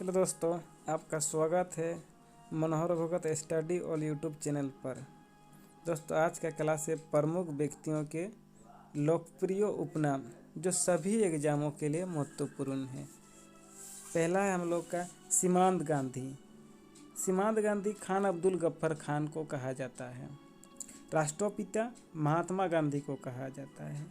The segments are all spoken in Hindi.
हेलो दोस्तों, आपका स्वागत है मनोहर भगत स्टडी और यूट्यूब चैनल पर। दोस्तों, आज का क्लास है प्रमुख व्यक्तियों के लोकप्रिय उपनाम जो सभी एग्जामों के लिए महत्वपूर्ण है। पहला है हम लोग का सीमांत गांधी। सीमांत गांधी खान अब्दुल गफ्फर खान को कहा जाता है। राष्ट्रपिता महात्मा गांधी को कहा जाता है।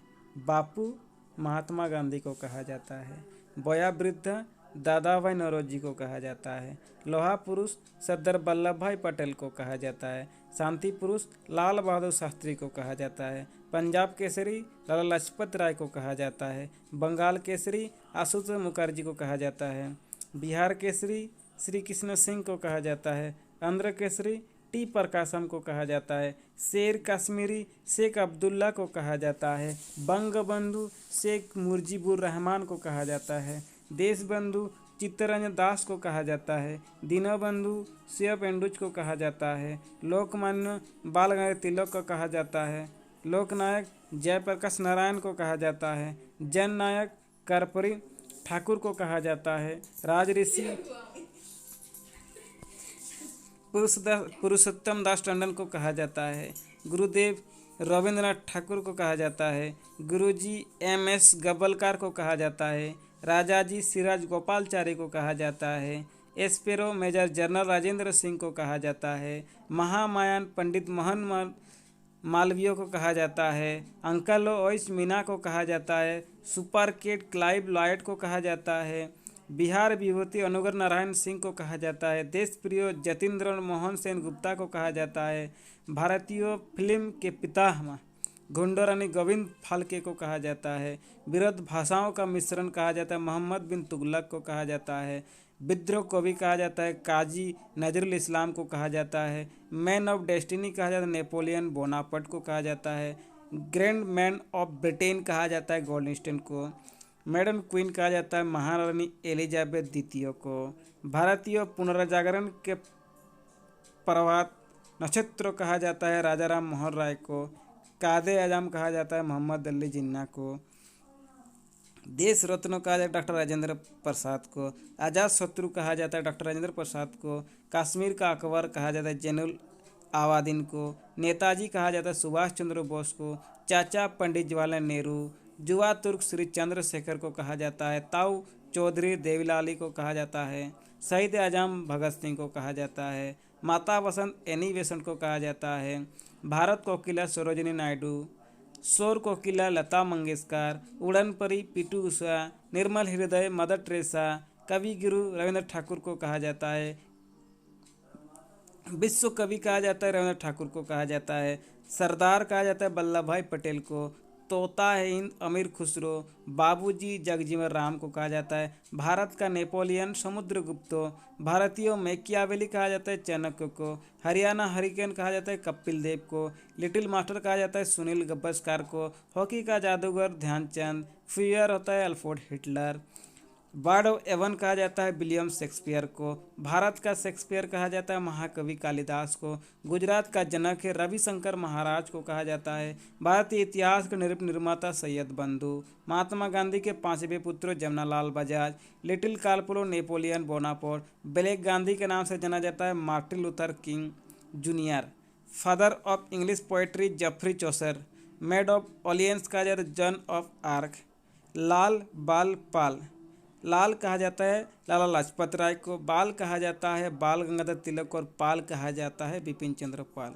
बापू महात्मा गांधी को कहा जाता है। वयोवृद्ध दादा भाई नौरोजी को कहा जाता है। लोहा पुरुष सरदार वल्लभ भाई पटेल को कहा जाता है। शांति पुरुष लाल बहादुर शास्त्री को कहा जाता है। पंजाब केसरी लाला लाजपत राय को कहा जाता है। बंगाल केसरी आशुतोष मुखर्जी को कहा जाता है। बिहार केसरी श्री कृष्ण सिंह को कहा जाता है। आंध्र केसरी टी प्रकाशम को कहा जाता है। शेर कश्मीरी शेख अब्दुल्ला को कहा जाता है। बंगबंधु शेख मुजीबुर रहमान को कहा जाता है। देशबंधु चित्तरंजन दास को कहा जाता है। दीनबंधु शिव पेंडुच को कहा जाता है। लोकमान्य बाल गंगाधर तिलक को कहा जाता है। लोकनायक जयप्रकाश नारायण को कहा जाता है। जननायक कर्पूरी ठाकुर को कहा जाता है। राजऋषि पुरुषोत्तम दास टंडन को कहा जाता है। गुरुदेव रविंद्रनाथ ठाकुर को कहा जाता है। गुरुजी MS गब्बलकार को कहा जाता है। राजाजी सिराज गोपालचारी को कहा जाता है। एस्पेरो मेजर जनरल राजेंद्र सिंह को कहा जाता है। महामायान पंडित मोहन मालवीय को कहा जाता है। अंकल ओइस मीना को कहा जाता है। सुपर केट क्लाइव लॉयड को कहा जाता है। बिहार विभूति अनुग्रह नारायण सिंह को कहा जाता है। देश प्रिय जतीन्द्र मोहन सेन गुप्ता को कहा जाता है। भारतीय फिल्म के पितामह घुंडरानी गोविंद फाल्के को कहा जाता है। विरोध भाषाओं का मिश्रण कहा जाता है मोहम्मद बिन तुगलक को कहा जाता है। विद्रोह को भी कहा जाता है काजी नजरुल इस्लाम को कहा जाता है। मैन ऑफ डेस्टिनी कहा जाता है नेपोलियन बोनापार्ट को कहा जाता है। ग्रैंड मैन ऑफ ब्रिटेन कहा जाता है गोल्डस्टीन को। मैडम क्वीन कहा जाता है महारानी एलिजाबेथ द्वितीय को। भारतीय पुनर्जागरण के प्रभात नक्षत्र कहा जाता है राजा राम मोहन राय को। कादे आजम कहा जाता है मोहम्मद अली जिन्ना को। देश रत्न कहा जाता है डॉक्टर राजेंद्र प्रसाद को। आज़ाद शत्रु कहा जाता है डॉक्टर राजेंद्र प्रसाद को। कश्मीर का अकबर कहा जाता है जैनुल आवादीन को। नेताजी कहा जाता है सुभाष चंद्र बोस को। चाचा पंडित जवाहरलाल नेहरू। युवा तुर्क श्री चंद्रशेखर को कहा जाता है। ताऊ चौधरी देवीलाली को कहा जाता है। शहीद आजम भगत सिंह को कहा जाता है। माता बसंत एनी बेसेंट को कहा जाता है। भारत कोकिला सरोजिनी नायडू। शोर कोकिला लता मंगेशकर। उड़न परी पीटू उषा। निर्मल हृदय मदर टेरेसा। कवि गुरु रविंद्र ठाकुर को कहा जाता है। विश्व कवि कहा जाता है रविंद्र ठाकुर को कहा जाता है। सरदार कहा जाता है वल्लभ भाई पटेल को। तोता है हिंद अमीर खुसरो। बाबूजी जगजीवन राम को कहा जाता है। भारत का नेपोलियन समुद्रगुप्त। भारतीय मैकियावेली कहा जाता है चाणक्य को। हरियाणा हरिकेन कहा जाता है कपिल देव को। लिटिल मास्टर कहा जाता है सुनील गावस्कर को। हॉकी का जादूगर ध्यानचंद। फ्यूयर होता है Alfred Hitler. Bard of Avon कहा जाता है विलियम शेक्सपियर को। भारत का शेक्सपियर कहा जाता है महाकवि कालिदास को। गुजरात का जनक है रविशंकर महाराज को कहा जाता है। भारतीय इतिहास के निर्माता सैयद बंधु। महात्मा गांधी के 5वें पुत्र Jamnalal Bajaj. Little corporal Napoleon Bonaparte. Black Gandhi के नाम से जाना जाता है Martin Luther King Junior. Father of English poetry Geoffrey Chaucer. Maid of Orleans कहा जाता है जॉन ऑफ आर्क। लाल बाल पाल। लाल कहा जाता है लाला लाजपत राय को। बाल कहा जाता है बाल गंगाधर तिलक को। और पाल कहा जाता है बिपिन चंद्र पाल।